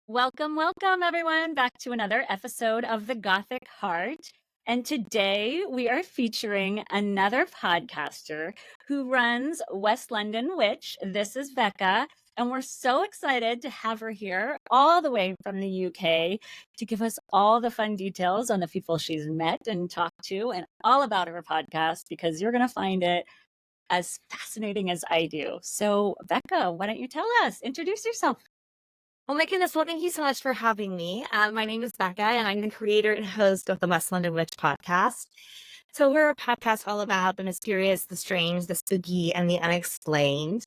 Welcome everyone back to another episode of the Gothic Heart. And today we are featuring another podcaster who runs West London Witch. This is Becca, and we're so excited to have her here all the way from the UK to give us all the fun details on the people she's met and talked to and all about her podcast because you're going to find it as fascinating as I do. So, Becca, why don't you tell us? Introduce yourself. Oh my goodness. Well, thank you so much for having me. My name is Becca, and I'm the creator and host of the West London Witch podcast. So we're a podcast all about the mysterious, the strange, the spooky, and the unexplained.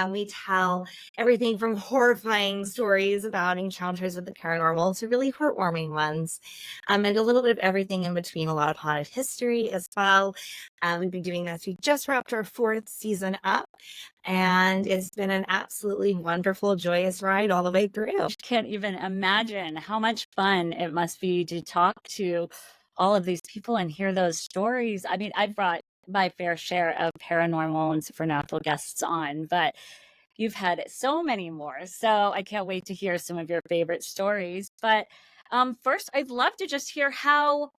We tell everything from horrifying stories about encounters with the paranormal to really heartwarming ones, and a little bit of everything in between, a lot of haunted history as well. We've been doing this. We just wrapped our fourth season up, and it's been an absolutely wonderful, joyous ride all the way through. Can't even imagine how much fun it must be to talk to all of these people and hear those stories. I mean, I've brought my fair share of paranormal and supernatural guests on, but you've had so many more. So I can't wait to hear some of your favorite stories. But first, I'd love to just hear how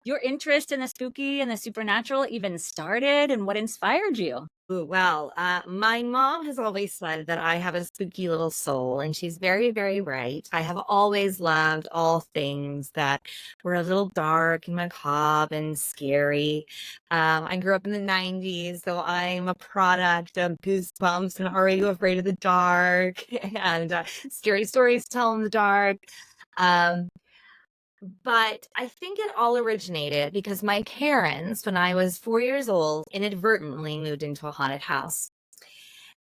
your interest in the spooky and the supernatural even started and what inspired you. Ooh, well, my mom has always said that I have a spooky little soul, and she's very, very right. I have always loved all things that were a little dark and macabre and scary. I grew up in the 90s, so I'm a product of Goosebumps and Are You Afraid of the Dark and scary stories to tell in the dark. Um, but I think it all originated because my parents, when I was 4 years old, inadvertently moved into a haunted house.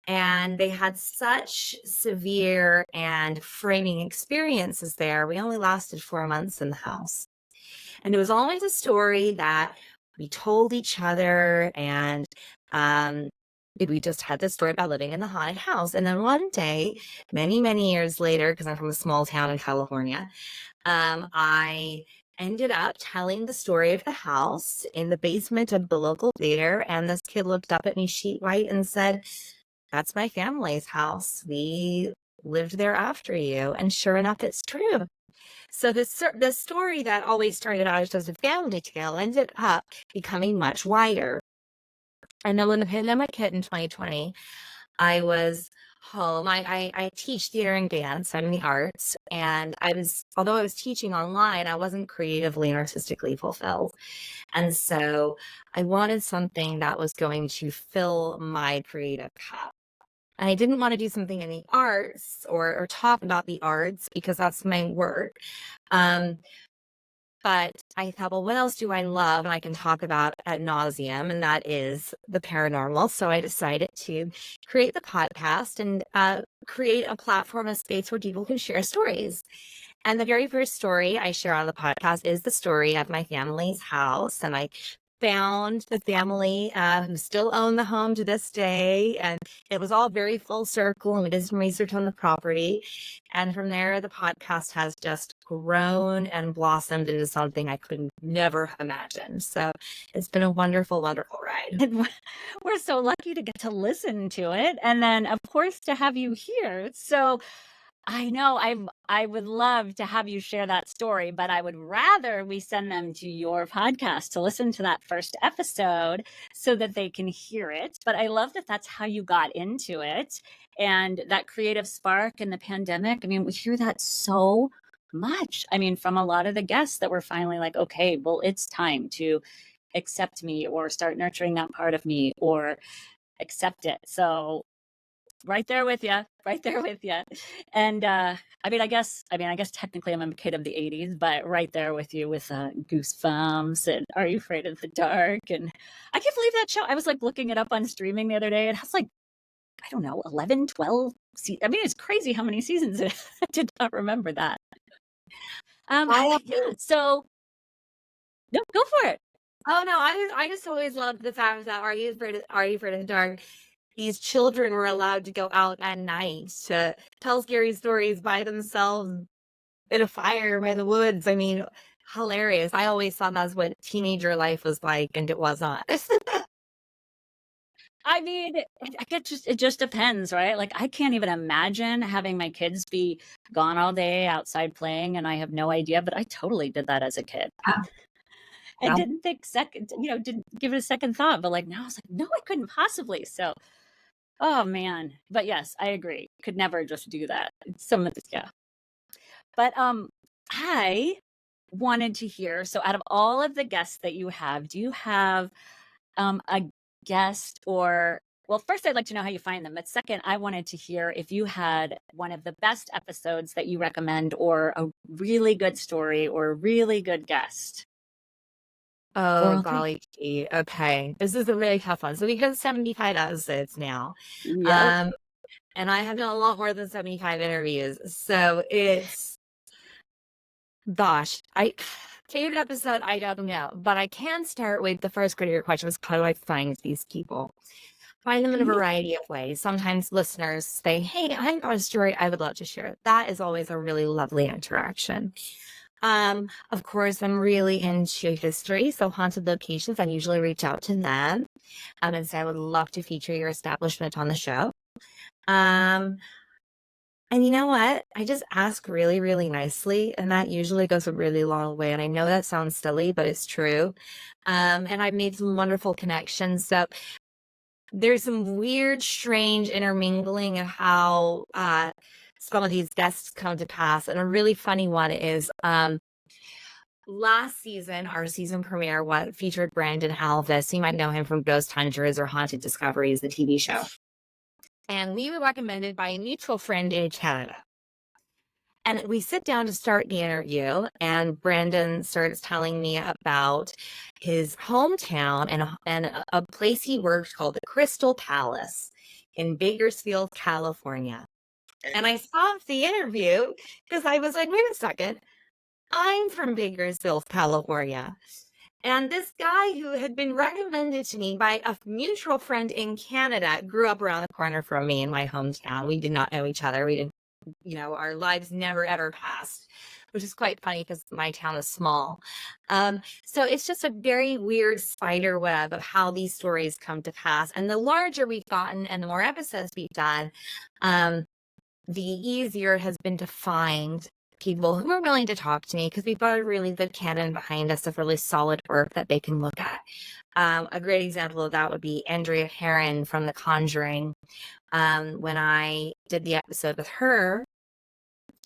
And they had such severe and framing experiences there. We only lasted 4 months in the house. And it was always a story that we told each other. And um, we just had this story about living in the haunted house. And then one day, many, many years later, because I'm from a small town in California, I ended up telling the story of the house in the basement of the local theater, and this kid looked up at me sheet white and said, "That's my family's house. We lived there after you." And sure enough, it's true. So the story that always started out as just a family tale ended up becoming much wider. And then when the pandemic hit in 2020, I was home. I teach theater and dance. I'm in the arts. And although I was teaching online, I wasn't creatively and artistically fulfilled. And so I wanted something that was going to fill my creative cup. And I didn't want to do something in the arts or talk about the arts because that's my work. Um, but I thought, well, what else do I love and I can talk about ad nauseum? And that is the paranormal. So I decided to create the podcast and create a platform, a space where people can share stories. And the very first story I share on the podcast is the story of my family's house. And I found the family who still own the home to this day. And it was all very full circle, and we did some research on the property. And from there, the podcast has just grown and blossomed into something I could never have imagined. So it's been a wonderful, wonderful ride. And we're so lucky to get to listen to it. And then, of course, to have you here. So I know I would love to have you share that story, but I would rather we send them to your podcast to listen to that first episode so that they can hear it. But I love that that's how you got into it and that creative spark in the pandemic. I mean, we hear that so much. I mean, from a lot of the guests that were finally like, okay, well, it's time to accept me or start nurturing that part of me or accept it. So right there with you, right there with you. And I guess technically I'm a kid of the 80s, but right there with you with Goosebumps and Are You Afraid of the Dark? And I can't believe that show. I was like looking it up on streaming the other day. It has like, I don't know, 11, 12. I mean, it's crazy how many seasons it I did not remember that. I Yeah. So no, go for it. Oh no, I just always loved the fact that Are You Afraid of the Dark? These children were allowed to go out at night to tell scary stories by themselves in a fire by the woods. I mean, hilarious. I always thought that's what teenager life was like, and it was not. I mean, it just depends, right? Like, I can't even imagine having my kids be gone all day outside playing, and I have no idea, but I totally did that as a kid. Yeah. And didn't think didn't give it a second thought, but, like, now I was like, "No, I couldn't possibly." So, oh, man. But, yes, I agree. Could never just do that. Some of this, yeah. But, I wanted to hear, so out of all of the guests that you have, do you have a guest or well, first I'd like to know how you find them. But second, I wanted to hear if you had one of the best episodes that you recommend or a really good story or a really good guest. Or Oh, all three. golly gee. Okay. This is a really tough one. So we have 75 episodes now. Yep. Um, and I have done a lot more than 75 interviews. So it's, gosh, I favorite episode, I don't know. But I can start with the first part of your question was how do I find these people? Find them in a Mhm. variety of ways. Sometimes listeners say, hey, I got a story I would love to share. That is always a really lovely interaction. Of course, I'm really into history, so haunted locations, I usually reach out to them and say, I would love to feature your establishment on the show. Um, and you know what? I just ask really, really nicely, and that usually goes a really long way. And I know that sounds silly, but it's true. And I've made some wonderful connections. So there's some weird, strange intermingling of how some of these guests come to pass. And a really funny one is last season, our season premiere, what featured Brandon Alvis. You might know him from Ghost Hunters or Haunted Discoveries, the TV show. And we were recommended by a mutual friend in Canada. And we sit down to start the interview, and Brandon starts telling me about his hometown and a place he worked called the Crystal Palace in Bakersfield, California. And I stopped the interview because I was like, wait a second, I'm from Bakersfield, California. And this guy who had been recommended to me by a mutual friend in Canada grew up around the corner from me in my hometown. We did not know each other. We didn't, our lives never ever passed, which is quite funny because my town is small. So it's just a very weird spider web of how these stories come to pass. And the larger we've gotten and the more episodes we've done, the easier it has been to find people who are willing to talk to me because we've got a really good canon behind us of really solid work that they can look at. A great example of that would be Andrea Herron from The Conjuring. When I did the episode with her,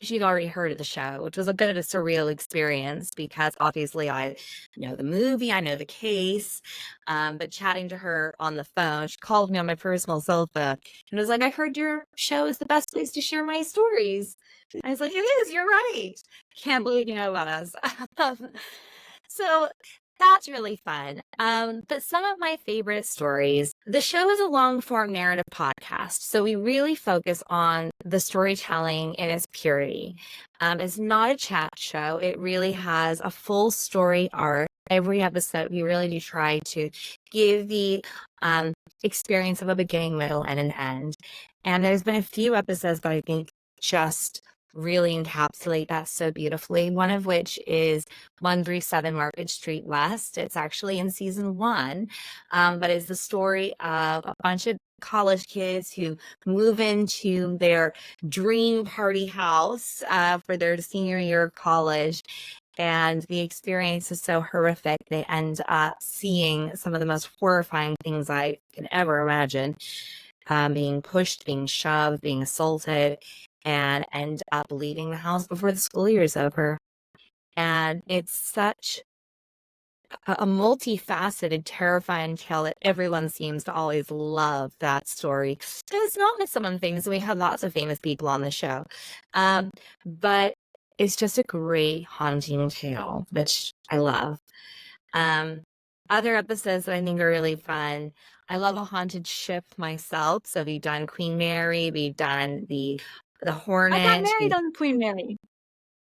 she'd already heard of the show, which was a bit of a surreal experience because obviously I know the movie, I know the case, but chatting to her on the phone, she called me on my personal cell phone and was like, I heard your show is the best place to share my stories. I was like, it is, you're right. Can't believe you know about us. So that's really fun. But some of my favorite stories, the show is a long form narrative podcast. So we really focus on the storytelling in its purity. It's not a chat show. It really has a full story arc. Every episode, we really do try to give the experience of a beginning, middle, and an end. And there's been a few episodes that I think just really encapsulate that so beautifully. One of which is 137 Market Street West. It's actually in season 1, but it's the story of a bunch of college kids who move into their dream party house for their senior year of college. And the experience is so horrific, they end up seeing some of the most horrifying things I can ever imagine, being pushed, being shoved, being assaulted, and end up leaving the house before the school year is over. And it's such a multifaceted, terrifying tale that everyone seems to always love that story. And it's not with someone famous. We have lots of famous people on the show. But it's just a great haunting tale, which I love. Um, Other episodes that I think are really fun. I love a haunted ship myself. So we've done Queen Mary, we've done the I got Hornet. married on Queen Mary.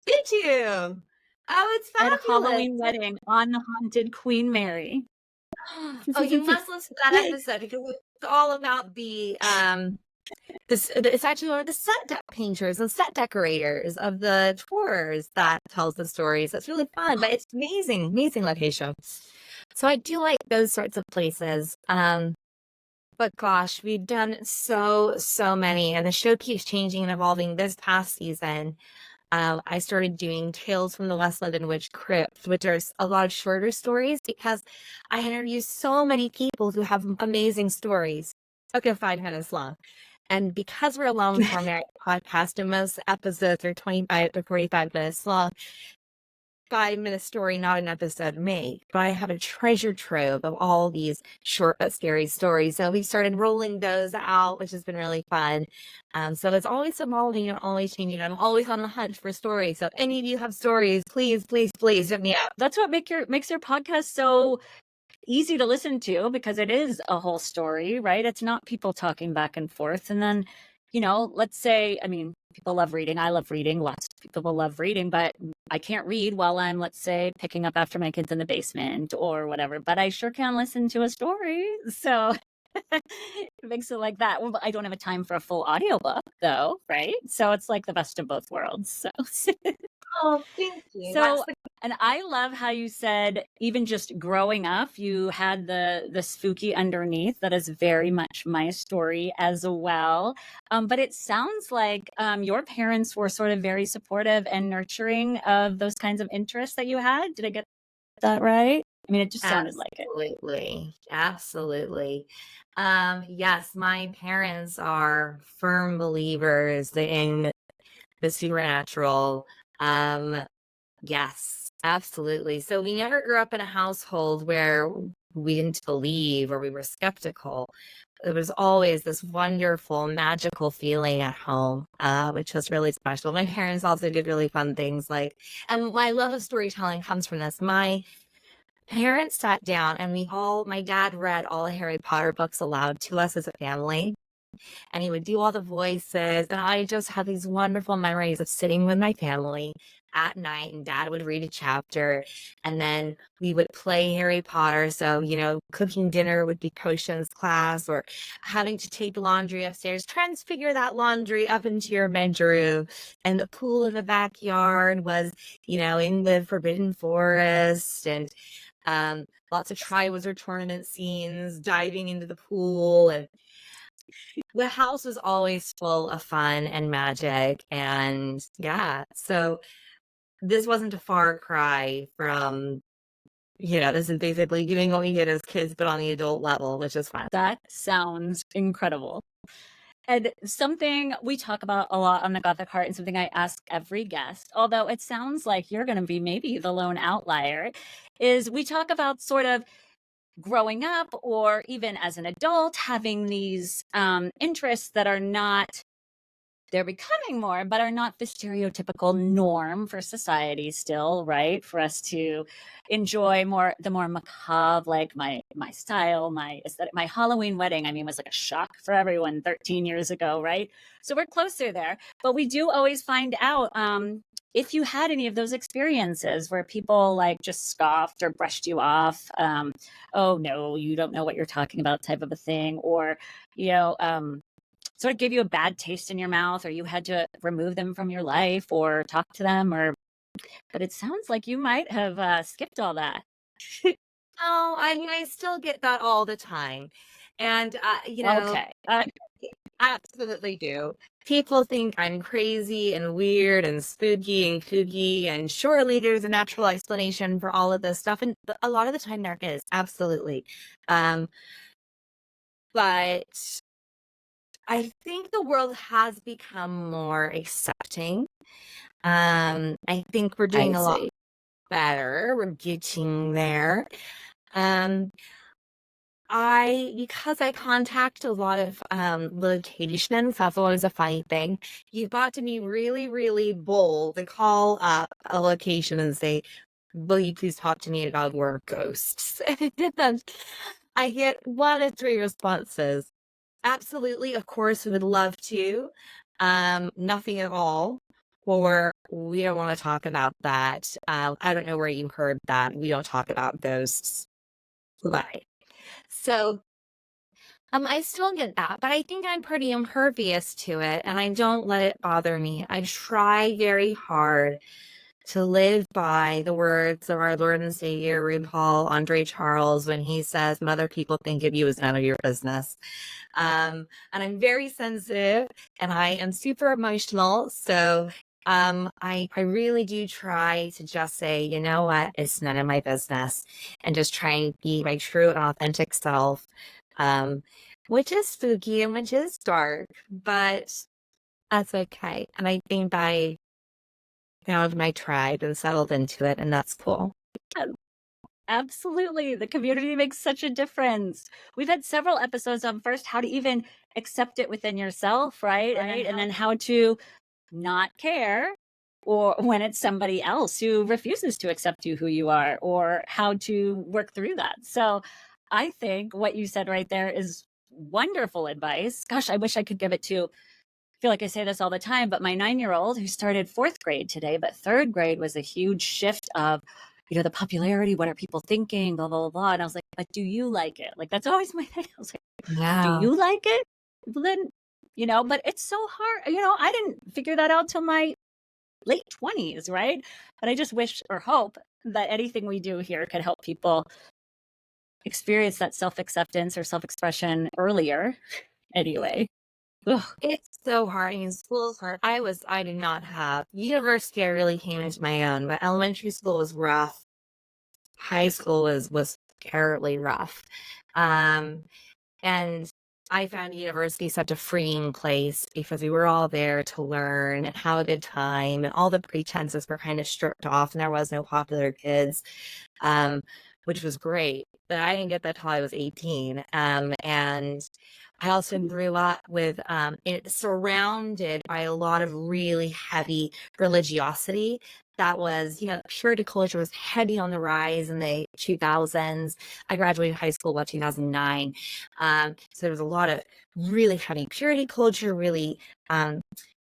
Did you? Oh, it's I had a fabulous. Halloween wedding on the haunted Queen Mary. Oh, you must listen to that episode because it's all about it's actually one of the set painters and set decorators of the tours that tells the stories. It's really fun, but it's amazing, amazing location. So I do like those sorts of places. But gosh, we've done so many, and the show keeps changing and evolving. This past season, I started doing Tales from the West London Witch Crypt, which are a lot of shorter stories because I interview so many people who have amazing stories. Okay, 5 minutes long. And because we're a long format podcast and most episodes are 25 to 45 minutes long, 5 minute story, not an episode made, but I have a treasure trove of all these short but scary stories. So we started rolling those out, which has been really fun. So it's always evolving and always changing. I'm always on the hunt for stories. So if any of you have stories, please hit me up. That's what makes your podcast so easy to listen to, because it is a whole story, right? It's not people talking back and forth. And then, let's say, I mean, people love reading. I love reading. Lots of people love reading, but I can't read while I'm, let's say, picking up after my kids in the basement or whatever, but I sure can listen to a story. So it makes it like that. Well, I don't have a time for a full audiobook though, right? So it's like the best of both worlds. So Oh, thank you. That's so, the and I love how you said even just growing up, you had the spooky underneath. That is very much my story as well. But it sounds like your parents were sort of very supportive and nurturing of those kinds of interests that you had. Did I get that right? I mean, it just sounded like it. absolutely. Yes, my parents are firm believers in the supernatural. Um, Yes, absolutely. So we never grew up in a household where we didn't believe or we were skeptical. It was always this wonderful, magical feeling at home, which was really special. My parents also did really fun things and my love of storytelling comes from this. My parents sat down and my dad read all the Harry Potter books aloud to us as a family, and he would do all the voices. And I just have these wonderful memories of sitting with my family at night, and dad would read a chapter, and then we would play Harry Potter. So, cooking dinner would be potions class, or having to take laundry upstairs, transfigure that laundry up into your bedroom. And the pool in the backyard was, in the Forbidden Forest, and lots of Triwizard tournament scenes, diving into the pool. And the house was always full of fun and magic. And yeah, so this wasn't a far cry from, this is basically doing what we did as kids, but on the adult level, which is fun. That sounds incredible. And something we talk about a lot on the Gothic Heart, and something I ask every guest, although it sounds like you're going to be maybe the lone outlier, is we talk about sort of growing up or even as an adult having these interests that are not, they're becoming more, but are not the stereotypical norm for society still, right? For us to enjoy the more macabre, like my style, my aesthetic. My Halloween wedding, I mean, was like a shock for everyone 13 years ago, right? So we're closer there, but we do always find out if you had any of those experiences where people like just scoffed or brushed you off, oh no, you don't know what you're talking about, type of a thing, or you know, sort of gave you a bad taste in your mouth, or you had to remove them from your life or talk to them, but it sounds like you might have skipped all that. Oh, I mean, I still get that all the time. And, Okay. I absolutely do. People think I'm crazy and weird and spooky and kooky, and surely there's a natural explanation for all of this stuff. And a lot of the time there is, absolutely. Um, but I think the world has become more accepting. I think we're I doing a lot see. better. We're getting there. Um, because I contact a lot of locations, that's always a funny thing. You've got to be really, really bold and call up a location and say, will you please talk to me about your ghosts? And I get 1 of 3 responses. Absolutely, of course, we would love to. Nothing at all. Or we don't want to talk about that. I don't know where you heard that. We don't talk about ghosts. Bye. So I still get that, but I think I'm pretty impervious to it, and I don't let it bother me. I try very hard to live by the words of our Lord and Savior, RuPaul Andre Charles, when he says, "What other people think of you is none of your business." And I'm very sensitive and I am super emotional. So I really do try to just say, you know what, it's none of my business, and just try and be my true and authentic self, um, which is spooky and which is dark, but that's okay. And I think I found my tribe and settled into it, and that's cool. Yeah, absolutely. The community makes such a difference. We've had several episodes on first how to even accept it within yourself, right? And then how to not care or when it's somebody else who refuses to accept you who you are, or how to work through that. So I think what you said right there is wonderful advice. Gosh, I wish I could give it to, I feel like I say this all the time, but my 9-year-old who started fourth grade today, but third grade was a huge shift of, the popularity, what are people thinking, blah, blah, blah, blah. And I was like, but do you like it? Like, that's always my thing. I was like, do Yeah. you like it? Well, then, but it's so hard. I didn't figure that out till my late 20s, right? But I just wish or hope that anything we do here could help people experience that self-acceptance or self-expression earlier anyway. Ugh. It's so hard. I mean, school is hard. I did not have university. I really came into my own, but elementary school was rough. High school was terribly rough. Um, and I found university such a freeing place because we were all there to learn and have a good time, and all the pretenses were kind of stripped off, and there was no popular kids, um, which was great. But I didn't get that till I was 18. And I also grew up with it surrounded by a lot of really heavy religiosity. That was, purity culture was heavy on the rise in the 2000s. I graduated high school about 2009. So there was a lot of really heavy purity culture, really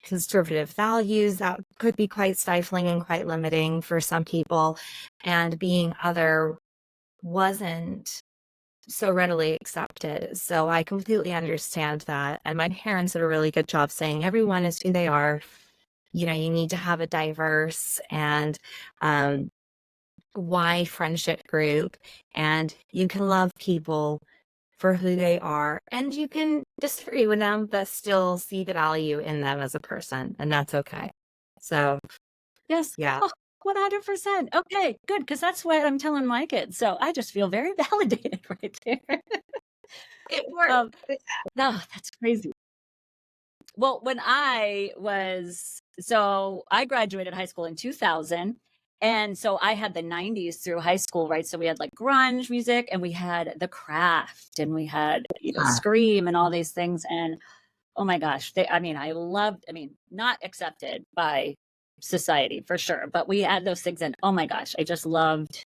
conservative values that could be quite stifling and quite limiting for some people. And being other wasn't so readily accepted. So I completely understand that. And my parents did a really good job saying everyone is who they are. You need to have a diverse and wide friendship group, and you can love people for who they are, and you can disagree with them, but still see the value in them as a person, and that's okay. So, Yes. yeah, Oh, 100%. Okay, good. Because that's what I'm telling my kids. So I just feel very validated right there. it worked. um, no, that's crazy. Well, so I graduated high school in 2000. And so I had the 90s through high school, right? So we had like grunge music and we had The Craft and we had, Scream and all these things. And oh my gosh, not accepted by society for sure, but we had those things. And oh my gosh, I just loved,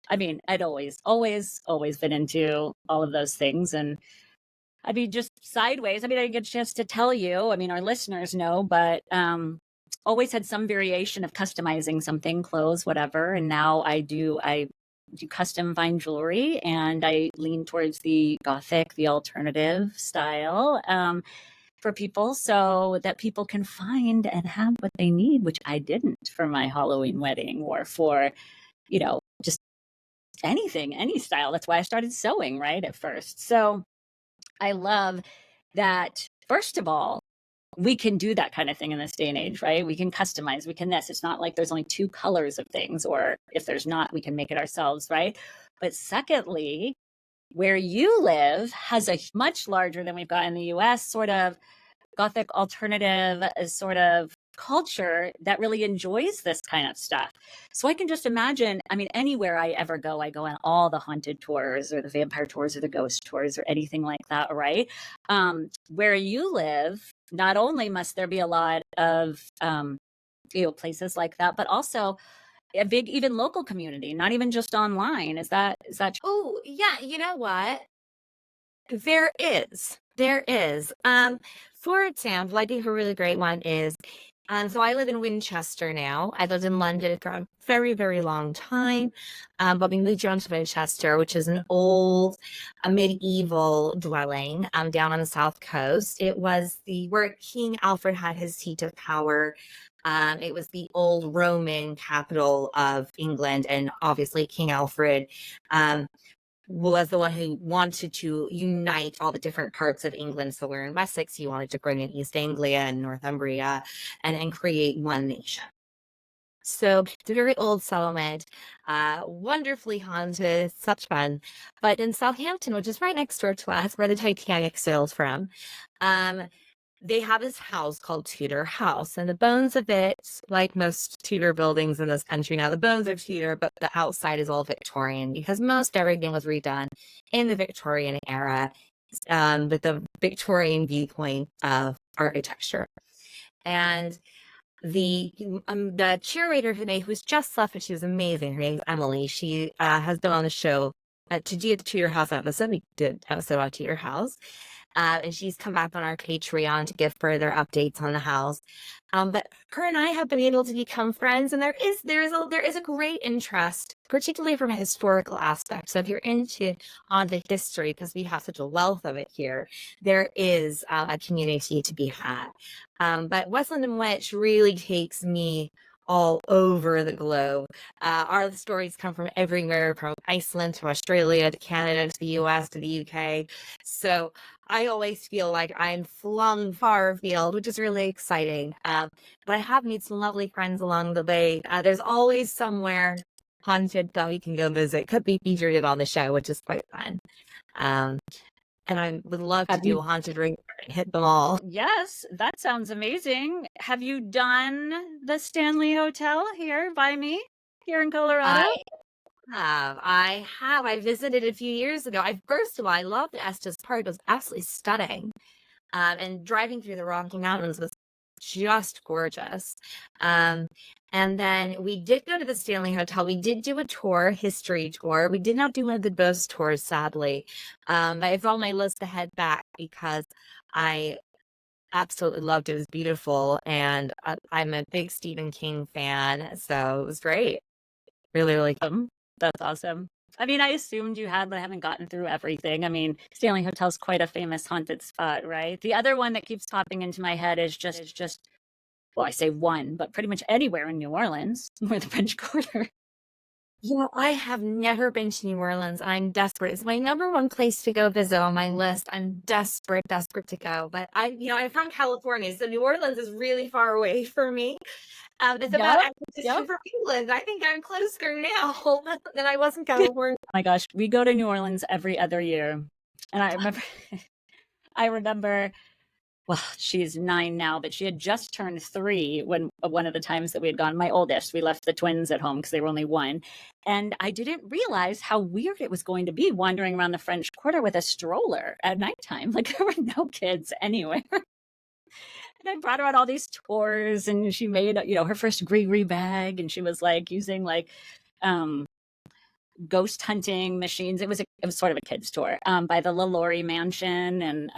I'd always been into all of those things. And just sideways. I didn't get a chance to tell you. Our listeners know, but always had some variation of customizing something, clothes, whatever. And now I do custom fine jewelry, and I lean towards the Gothic, the alternative style for people, so that people can find and have what they need, which I didn't for my Halloween wedding or for, just anything, any style. That's why I started sewing right at first. So I love that, first of all, we can do that kind of thing in this day and age, right? We can customize, we can this. It's not like there's only two colors of things, or if there's not, we can make it ourselves, right? But secondly, where you live has a much larger than we've got in the US sort of Gothic alternative sort of culture that really enjoys this kind of stuff. So I can just imagine, anywhere I ever go, I go on all the haunted tours or the vampire tours or the ghost tours or anything like that, right? Where you live, not only must there be a lot of places like that, but also a big, even local community, not even just online. Is that Oh, yeah, you know what? There is. There is. For example, I think a really great one is, so I live in Winchester now. I lived in London for a very, very long time. But we moved down to Winchester, which is an old, a medieval dwelling, down on the south coast. It was where King Alfred had his seat of power, It was the old Roman capital of England, and obviously King Alfred um, was the one who wanted to unite all the different parts of England. So we're in Wessex. He wanted to bring in East Anglia and Northumbria and create one nation. So it's a very old settlement, wonderfully haunted, such fun. But in Southampton, which is right next door to us, where the Titanic sailed from, um, they have this house called Tudor House, and the bones of it, like most Tudor buildings in this country now, the bones are Tudor, but the outside is all Victorian because most everything was redone in the Victorian era, with the Victorian viewpoint of architecture. And the curator today, who's just left, but she was amazing. Her name's Emily. She has been on the show to do the Tudor House episode. We did episode on Tudor House. And she's come back on our Patreon to give further updates on the house. But her and I have been able to become friends, and there is a great interest, particularly from a historical aspect. So if you're into on the history, because we have such a wealth of it here, there is a community to be had. But West London Witch really takes me all over the globe. Our stories come from everywhere, from Iceland to Australia to Canada to the US to the UK. So I always feel like I'm flung far afield, which is really exciting. But I have made some lovely friends along the way. There's always somewhere haunted that we can go visit. Could be featured on the show, which is quite fun. Um, and I would love to Have do you a haunted ring, hit them all. Yes, that sounds amazing. Have you done the Stanley Hotel here by me, here in Colorado? I I visited a few years ago. First of all, I loved Estes Park. It was absolutely stunning. And driving through the Rocky Mountains was just gorgeous. Um, and then we did go to the Stanley Hotel. We did do a tour, history tour. We did not do one of the ghost tours, sadly. But it's on my list to head back because I absolutely loved it. It was beautiful, and I'm a big Stephen King fan, so it was great. Really, really. That's awesome. I mean, I assumed you had, but I haven't gotten through everything. I mean, Stanley Hotel's quite a famous haunted spot, right? The other one that keeps popping into my head is just well, I say one, but pretty much anywhere in New Orleans, or the French Quarter. I have never been to New Orleans. I'm desperate. It's my number one place to go visit on my list. I'm desperate, desperate to go. But I'm from California, so New Orleans is really far away for me. It's about Yep, equidistant yep. from England. I think I'm closer now than I was in California. My gosh, we go to New Orleans every other year. And I remember I remember well, she's 9 now, but she had just turned 3 when one of the times that we had gone. My oldest, we left the twins at home because they were only 1. And I didn't realize how weird it was going to be wandering around the French Quarter with a stroller at nighttime. Like there were no kids anywhere. And I brought her on all these tours, and she made, her first gree bag, and she was like using like um ghost hunting machines. It was sort of a kids tour by the LaLaurie Mansion, and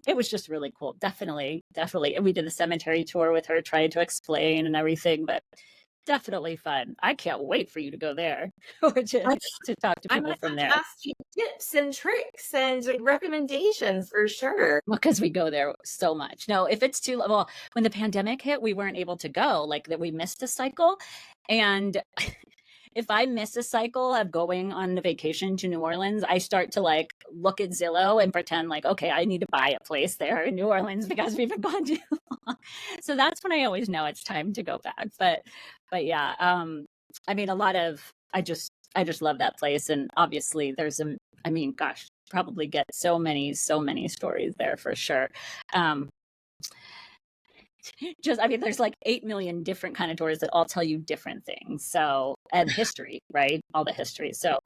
it was just really cool. Definitely, definitely. And we did the cemetery tour with her, trying to explain and everything, but definitely fun. I can't wait for you to go there or to talk to I'm people gonna from have to there. ask you tips and tricks and recommendations for sure. Well, because we go there so much. No, if it's too well, when the pandemic hit, we weren't able to go. Like that, we missed a cycle, and if I miss a cycle of going on a vacation to New Orleans, I start to like look at Zillow and pretend like, okay, I need to buy a place there in New Orleans because we've been gone too long. So that's when I always know it's time to go back. But yeah, I mean, I just love that place, and obviously I mean, gosh, probably get so many stories there for sure. Um, I mean, there's like 8 million different kind of tours that all tell you different things. So, and history, right? All the history. So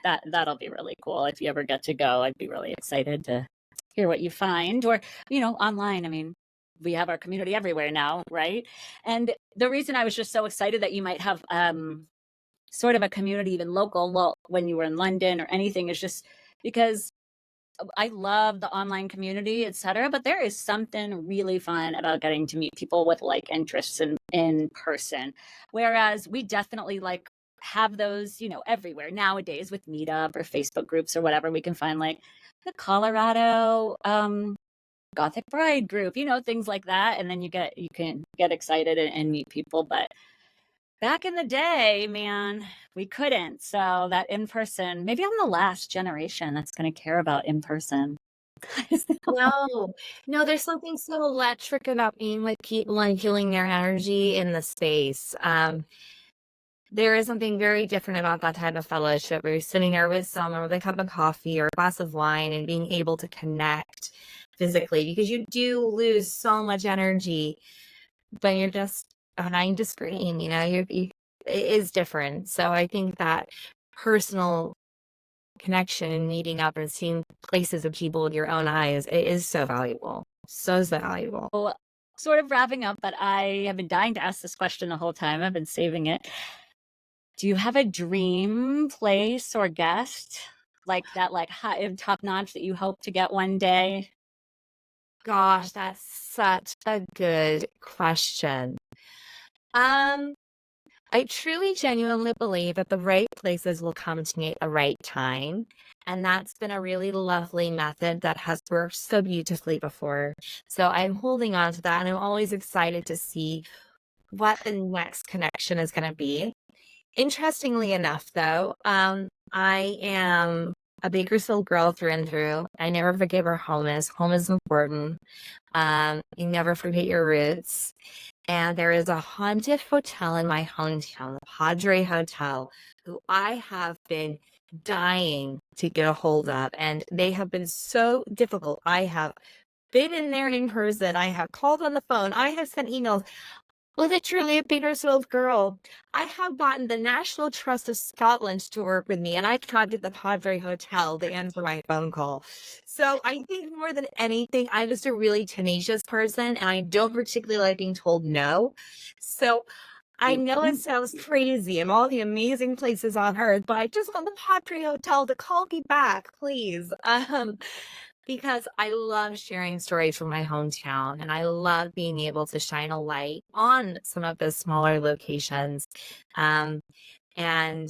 that'll be really cool. If you ever get to go, I'd be really excited to hear what you find, or, online. I mean, we have our community everywhere now, right? And the reason I was just so excited that you might have sort of a community, even local, well, when you were in London or anything, is just because I love the online community, etc. But there is something really fun about getting to meet people with like interests in person. Whereas we definitely like have those, everywhere nowadays with Meetup or Facebook groups or whatever. We can find like the Colorado Gothic Bride group, things like that, and then you can get excited and meet people, but back in the day, man, we couldn't, so that in person maybe I'm the last generation that's gonna care about in person. No, no, there's something so electric about being with people and feeling their energy in the space. There is something very different about that type of fellowship where you're sitting there with someone with a cup of coffee or a glass of wine and being able to connect physically because you do lose so much energy when you're just behind a screen, it is different. So I think that personal connection and meeting up and seeing places of people with your own eyes, it is so valuable. So, so valuable. So, sort of wrapping up, but I have been dying to ask this question the whole time. I've been saving it. Do you have a dream place or guest like that, like high top notch that you hope to get one day? Gosh, that's such a good question. Um, I truly genuinely believe that the right places will come to me at the right time. And that's been a really lovely method that has worked so beautifully before. So I'm holding on to that. And I'm always excited to see what the next connection is going to be. Interestingly enough, though, I am a Bakersfield girl through and through. I never forget where home is. Home is important. You never forget your roots. And there is a haunted hotel in my hometown, the Padre Hotel, who I have been dying to get a hold of. And they have been so difficult. I have been in there in person. I have called on the phone. I have sent emails. Literally a Petersfield girl. I have gotten the National Trust of Scotland to work with me, and I contacted the Padre Hotel to answer my phone call. So I think more than anything, I'm just a really tenacious person, and I don't particularly like being told no. So I know it sounds crazy and all the amazing places on earth, but I just want the Padre Hotel to call me back, please. Because I love sharing stories from my hometown and I love being able to shine a light on some of the smaller locations. Um, and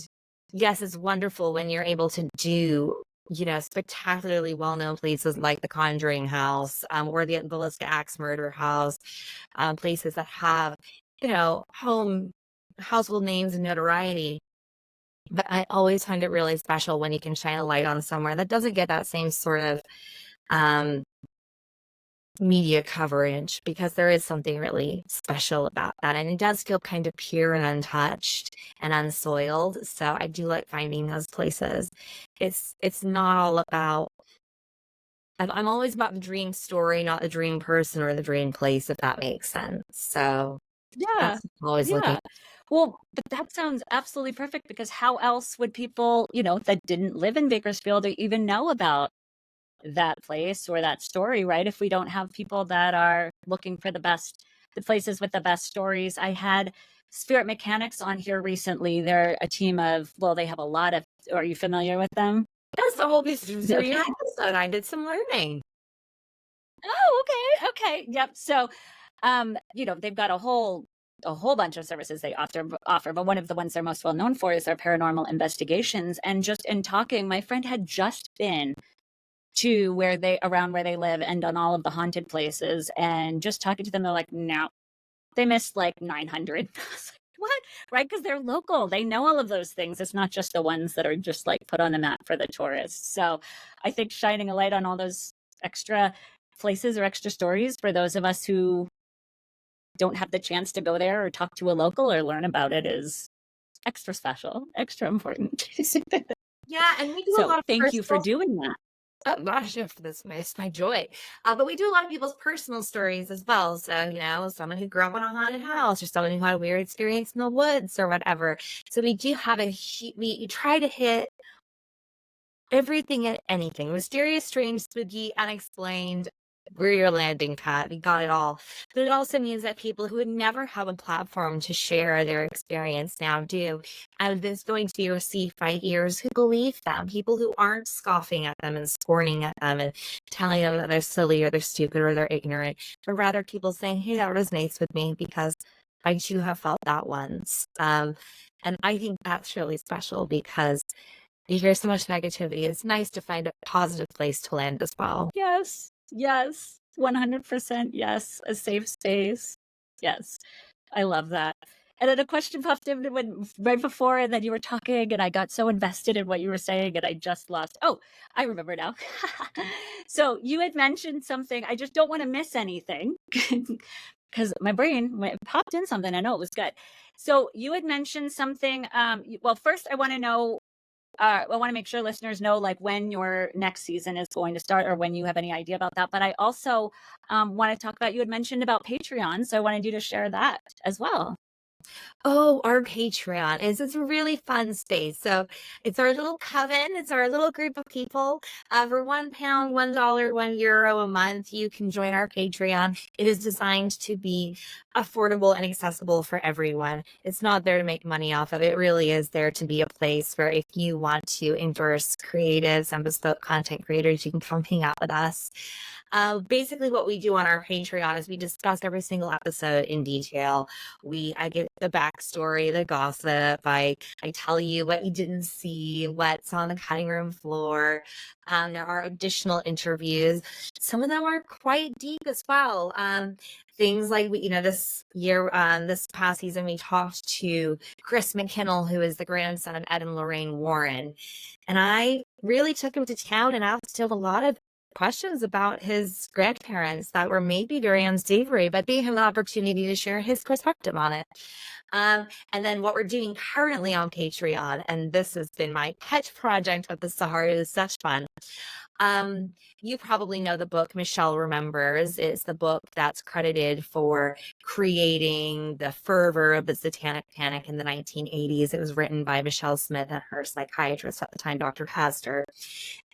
yes, it's wonderful when you're able to do, spectacularly well-known places like the Conjuring House, or the Villisca Axe Murder House, places that have, household names and notoriety. But I always find it really special when you can shine a light on somewhere that doesn't get that same sort of um, media coverage because there is something really special about that. And it does feel kind of pure and untouched and unsoiled. So I do like finding those places. It's not all about I'm always about the dream story, not the dream person or the dream place, if that makes sense. So Yeah. that's what I'm always looking. Yeah. Well, but that sounds absolutely perfect because how else would people, that didn't live in Bakersfield or even know about that place or that story, right? If we don't have people that are looking for the places with the best stories. I had Spirit Mechanics on here recently. They're a team of, well, they have a lot of, are you familiar with them? That's the whole piece of Okay. your episode. I did some learning. Oh, okay. Okay. Yep. So, they've got a whole bunch of services they offer, but one of the ones they're most well known for is their paranormal investigations. And just in talking, my friend had just been to around where they live and done all of the haunted places, and just talking to them, they're like, no, they missed like 900. I was like, what? Right? Because they're local, they know all of those things. It's not just the ones that are just like put on the map for the tourists. So I think shining a light on all those extra places or extra stories for those of us who don't have the chance to go there or talk to a local or learn about it is extra special, extra important. Yeah, and we do a So lot of thank you for personal. doing that. Oh gosh, yeah, for this it's my joy. But we do a lot of people's personal stories as well. So, someone who grew up in a haunted house or someone who had a weird experience in the woods or whatever. So we do have we try to hit everything and anything. Mysterious, strange, spooky, unexplained. We're your landing pad. We got it all. But it also means that people who would never have a platform to share their experience now do. And there's going to be received by ears who believe them. People who aren't scoffing at them and scorning at them and telling them that they're silly or they're stupid or they're ignorant. But rather people saying, hey, that resonates with me because I too have felt that once. And I think that's really special because you hear so much negativity. It's nice to find a positive place to land as well. Yes. Yes. 100% yes, a safe space. Yes, I love that. And then a question popped in when right before, and then you were talking, and I got so invested in what you were saying, and I just lost. Oh, I remember now. So you had mentioned something. I just don't want to miss anything because my brain popped in something. I know it was good. So you had mentioned something. Well, first I want to know, I want to make sure listeners know like when your next season is going to start or when you have any idea about that. But I also want to talk about, you had mentioned about Patreon. So I wanted you to share that as well. Oh, our Patreon is it's a really fun space. So it's our little coven. It's our little group of people. For £1, $1, €1 a month, you can join our Patreon. It is designed to be affordable and accessible for everyone. It's not there to make money off of it. It really is there to be a place where if you want to endorse creatives and bespoke content creators, you can come hang out with us. Basically, what we do on our Patreon is we discuss every single episode in detail. I give the backstory, the gossip. I tell you what you didn't see, what's on the cutting room floor. There are additional interviews. Some of them are quite deep as well. Things like this year, this past season, we talked to Chris McKinnell, who is the grandson of Ed and Lorraine Warren, and I really took him to town and asked him a lot of questions about his grandparents that were maybe very unsavory, but gave him the opportunity to share his perspective on it. And then what we're doing currently on Patreon, and this has been my pet project of the Sahara, is such fun. You probably know the book Michelle Remembers. It's the book that's credited for creating the fervor of the Satanic Panic in the 1980s. It was written by Michelle Smith and her psychiatrist at the time, Dr. Pastor.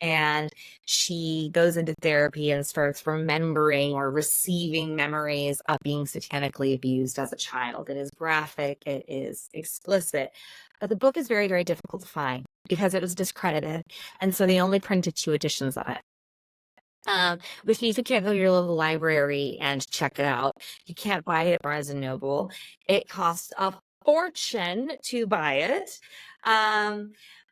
And she goes into therapy and starts remembering or receiving memories of being satanically abused as a child. It is graphic, it is explicit. But the book is very, very difficult to find because it was discredited. And so they only printed 2 editions of it. Which means you can't go to your local library and check it out. You can't buy it at Barnes and Noble. It costs a fortune to buy it.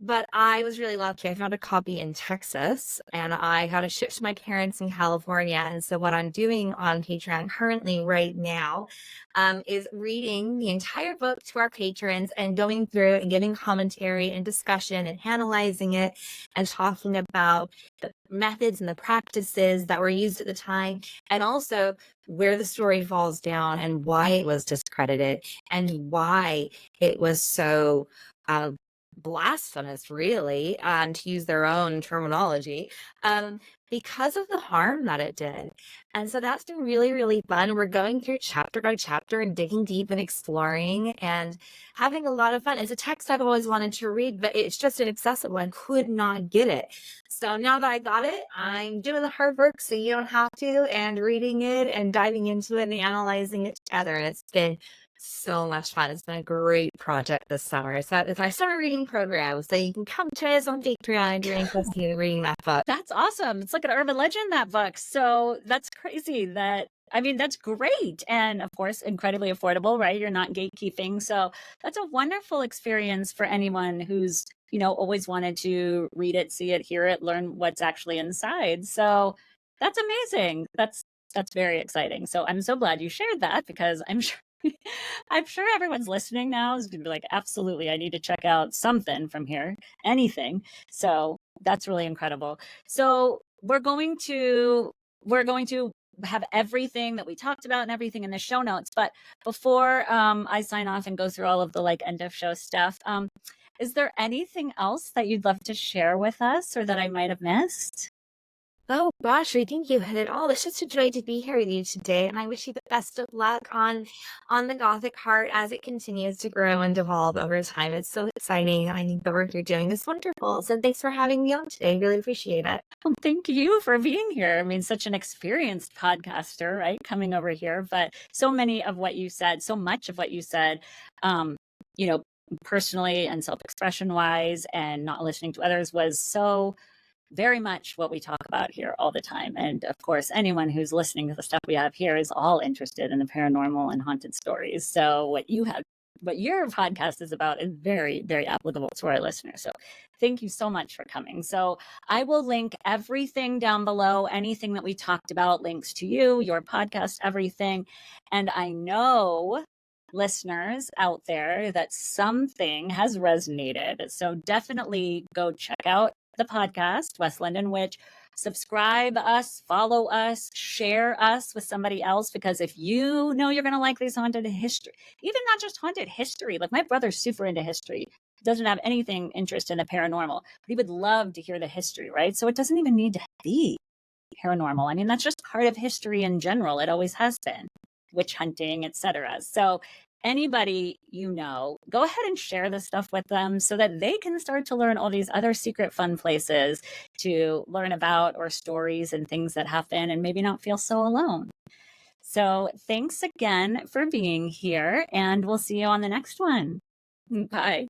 But I was really lucky. I found a copy in Texas and I got it shipped to my parents in California. And so what I'm doing on Patreon currently right now is reading the entire book to our patrons and going through and giving commentary and discussion and analyzing it and talking about the methods and the practices that were used at the time, and also where the story falls down and why it was discredited and why it was so blasphemous, really, to use their own terminology, because of the harm that it did. And so that's been really, really fun. We're going through chapter by chapter and digging deep and exploring and having a lot of fun. It's a text I've always wanted to read, but it's just inaccessible. I could not get it. So now that I got it, I'm doing the hard work so you don't have to, and reading it and diving into it and analyzing it together. And it's been so much fun. It's been a great project this summer. So it's my summer reading program. So you can come to us on Patreon during interested in reading that book. That's awesome. It's like an urban legend, that book. So that's crazy that, I mean, that's great. And of course, incredibly affordable, right? You're not gatekeeping. So that's a wonderful experience for anyone who's, always wanted to read it, see it, hear it, learn what's actually inside. So that's amazing. That's very exciting. So I'm so glad you shared that because I'm sure I'm sure everyone's listening now is gonna be like, absolutely, I need to check out something from here, anything. So that's really incredible. So we're going to have everything that we talked about and everything in the show notes. But before I sign off and go through all of the like end of show stuff, is there anything else that you'd love to share with us or that I might have missed? Oh gosh, I think you hit it all. It's just a joy to be here with you today, and I wish you the best of luck on the Gothic Heart as it continues to grow and evolve over time. It's so exciting. I think the work you're doing is wonderful. So thanks for having me on today. Really appreciate it. Well, thank you for being here. I mean, such an experienced podcaster, right? Coming over here, but so many of what you said, so much of what you said, um, you know, personally and self-expression wise and not listening to others was so very much what we talk about here all the time. And of course, anyone who's listening to the stuff we have here is all interested in the paranormal and haunted stories. So what you have what your podcast is about is very, very applicable to our listeners. So thank you so much for coming. So I will link everything down below, anything that we talked about, links to you, your podcast, everything. And I know listeners out there that something has resonated. So definitely go check out the podcast, West London Witch. Subscribe us, follow us, share us with somebody else, because if you know you're going to like these haunted history, even not just haunted history, like my brother's super into history, doesn't have anything interest in the paranormal, but he would love to hear the history, right? So it doesn't even need to be paranormal. I mean, that's just part of history in general. It always has been, witch hunting, etc. So anybody you know, go ahead and share this stuff with them so that they can start to learn all these other secret fun places to learn about, or stories and things that happen, and maybe not feel so alone. So thanks again for being here, and we'll see you on the next one. Bye.